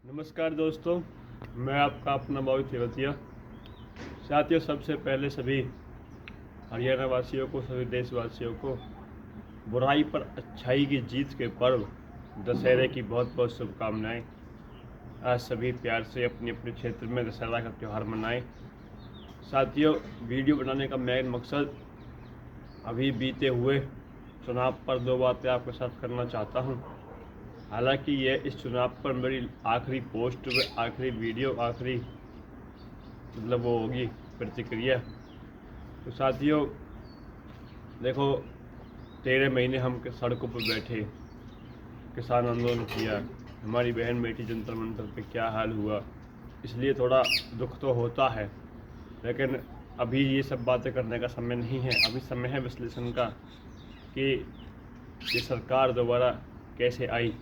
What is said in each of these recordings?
नमस्कार दोस्तों, मैं आपका अपना मोहित तिवतिया। साथियों, सबसे पहले सभी हरियाणा वासियों को, सभी देशवासियों को बुराई पर अच्छाई की जीत के पर्व दशहरे की बहुत बहुत शुभकामनाएं। आज सभी प्यार से अपने अपने क्षेत्र में दशहरा का त्यौहार मनाएं। साथियों, वीडियो बनाने का मेन मकसद अभी बीते हुए चुनाव पर दो बातें आपके साथ करना चाहता हूं। हालांकि ये इस चुनाव पर मेरी आखिरी पोस्ट, आखिरी वीडियो, आखिरी मतलब वो होगी प्रतिक्रिया। तो साथियों देखो, 13 महीने हम सड़कों पर बैठे, किसान आंदोलन किया, हमारी बहन बेटी जंतर मंतर पे क्या हाल हुआ, इसलिए थोड़ा दुख तो होता है। लेकिन अभी ये सब बातें करने का समय नहीं है। अभी समय है विश्लेषण का कि ये सरकार दोबारा कैसे आई।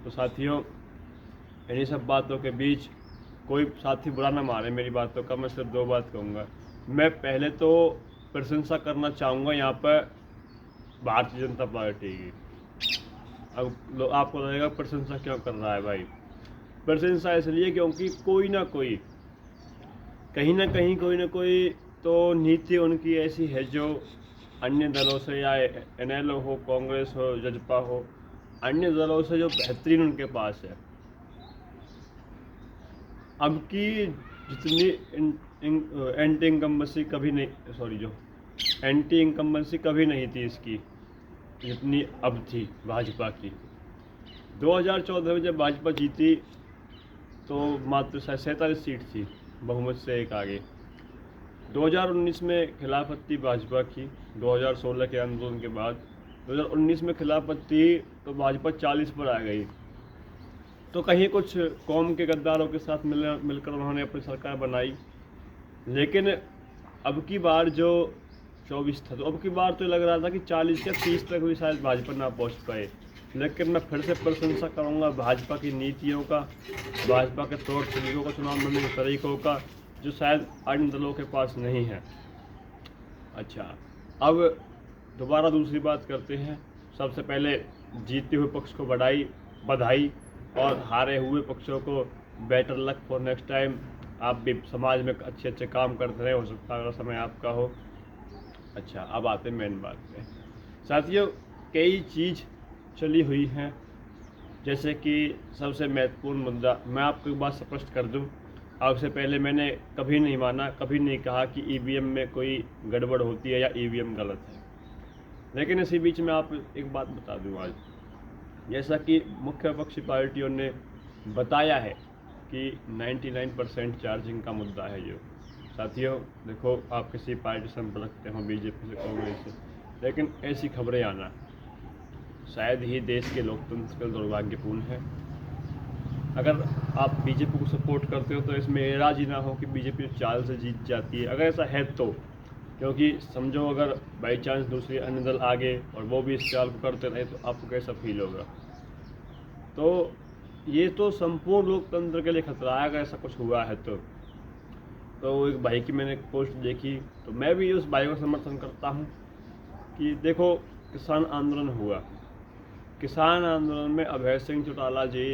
तो साथियों, इन्हीं सब बातों के बीच कोई साथी बुरा ना मारे मेरी बातों का, मैं सिर्फ दो बात कहूँगा। मैं पहले तो प्रशंसा करना चाहूँगा यहाँ पर भारतीय जनता पार्टी की। अब आपको लगेगा प्रशंसा क्यों कर रहा है भाई? प्रशंसा इसलिए क्योंकि कोई ना कोई, कहीं ना कहीं कोई ना कोई तो नीति उनकी ऐसी है जो अन्य दलों से, या NLO हो, कांग्रेस हो, जजपा हो, अन्य दलों से जो बेहतरीन उनके पास है। अब की जितनी एंटी इनकम्बेंसी कभी नहीं, जो एंटी इनकम्बेंसी कभी नहीं थी इसकी जितनी अब थी भाजपा की। 2014 में जब भाजपा जीती तो मात्र 47 सीट थी, बहुमत से एक आगे। 2019 में खिलाफत थी भाजपा की, 2016 के आंदोलन के बाद 2019 में खिलाफत थी तो भाजपा 40 पर आ गई। तो कहीं कुछ कौम के गद्दारों के साथ मिलकर उन्होंने अपनी सरकार बनाई। लेकिन अब की बार जो 24 था, तो अब की बार तो लग रहा था कि 40 या 30 तक भी शायद भाजपा ना पहुंच पाए। लेकिन मैं फिर से प्रशंसा करूंगा भाजपा की नीतियों का, भाजपा के तौर तरीकों का, चुनाव लड़ने के तरीकों का, जो शायद अन्य दलों के पास नहीं है। अच्छा, अब दोबारा दूसरी बात करते हैं। सबसे पहले जीते हुए पक्ष को बधाई, और हारे हुए पक्षों को better luck for next time. आप भी समाज में अच्छे अच्छे काम करते रहे, हो सकता है अगर समय आपका हो। अच्छा, अब आते हैं मेन बात पे। साथियों, कई चीज़ चली हुई हैं, जैसे कि सबसे महत्वपूर्ण मुद्दा, मैं आपको एक बात स्पष्ट कर दूं। आपसे पहले मैंने कभी नहीं माना, कभी नहीं कहा कि EVM में कोई गड़बड़ होती है या EVM गलत है। लेकिन इसी बीच में आप एक बात बता दूं आज, जैसा कि मुख्य विपक्षी पार्टियों ने बताया है कि 99% चार्जिंग का मुद्दा है जो। साथियों देखो, आप किसी पार्टी से संपर्क रखते हो, BJP से, कांग्रेस से, लेकिन ऐसी खबरें आना शायद ही देश के लोकतंत्र के दुर्भाग्यपूर्ण है। अगर आप BJP को सपोर्ट करते हो तो इसमें एराज ही ना हो कि BJP चाल से जीत जाती है, अगर ऐसा है तो। क्योंकि समझो अगर बाई चांस दूसरे अन्य दल आगे और वो भी इस चाल को करते रहे तो आपको कैसा फील होगा? तो ये तो संपूर्ण लोकतंत्र के लिए खतरा है अगर ऐसा कुछ हुआ है तो एक भाई की मैंने पोस्ट देखी, तो मैं भी उस भाई को समर्थन करता हूँ कि देखो, किसान आंदोलन हुआ, किसान आंदोलन में अभय सिंह चौटाला जी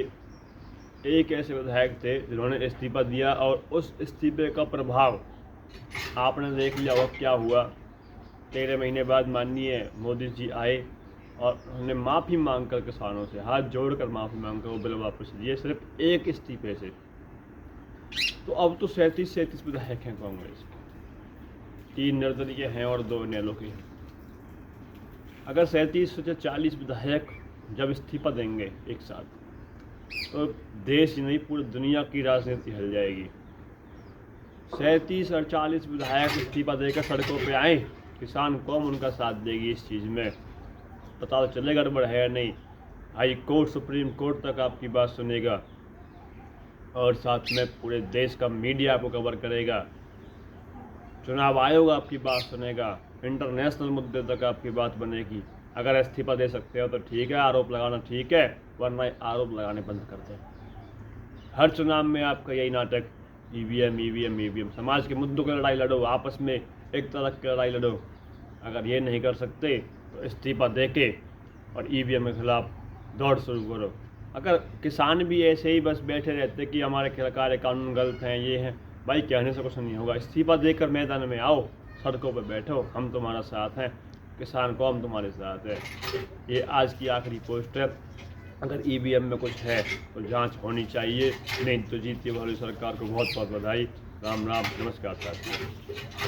एक ऐसे विधायक थे जिन्होंने इस्तीफा दिया, और उस इस्तीफे का प्रभाव आपने देख लिया वो क्या हुआ। 13 महीने बाद माननीय मोदी जी आए और उन्होंने माफ़ी मांगकर, किसानों से हाथ जोड़कर माफ़ी मांगकर वो बिल वापस लिए, सिर्फ एक इस्तीफे से। तो अब तो 37 विधायक हैं कांग्रेस के, 3 निर्दलीय हैं और 2 NLO के हैं। अगर 37 से 40 विधायक जब इस्तीफा देंगे एक साथ, तो देश ही नहीं पूरी दुनिया की राजनीति हिल जाएगी। 37 और 40 विधायक इस्तीफा देकर सड़कों पे आए, किसान कौम उनका साथ देगी इस चीज़ में, पता तो चले गड़बड़ है या नहीं। हाई कोर्ट, सुप्रीम कोर्ट तक आपकी बात सुनेगा, और साथ में पूरे देश का मीडिया आपको कवर करेगा, चुनाव आयोग आपकी बात सुनेगा, इंटरनेशनल मुद्दे तक आपकी बात बनेगी। अगर इस्तीफा दे सकते हो तो ठीक है, आरोप लगाना ठीक है, वरना आरोप लगाने बंद कर दें। हर चुनाव में आपका यही नाटक, EVM। समाज के मुद्दों की लड़ाई लड़ो, आपस में एक तरफ की लड़ाई लड़ो। अगर ये नहीं कर सकते तो इस्तीफा दे के और EVM के खिलाफ दौड़ शुरू करो। अगर किसान भी ऐसे ही बस बैठे रहते कि हमारे कार्य कानून गलत हैं, ये हैं, भाई कहने से कुछ नहीं होगा। इस्तीफा देकर मैदान में आओ, सड़कों पर बैठो, हम तुम्हारा साथ हैं, किसान कौम तुम्हारे साथ है। ये आज की आखिरी पोस्ट है। अगर ईवीएम में कुछ है तो जांच होनी चाहिए, नहीं तो जीती वाली सरकार को बहुत बहुत बधाई। राम राम, नमस्कार साथियों।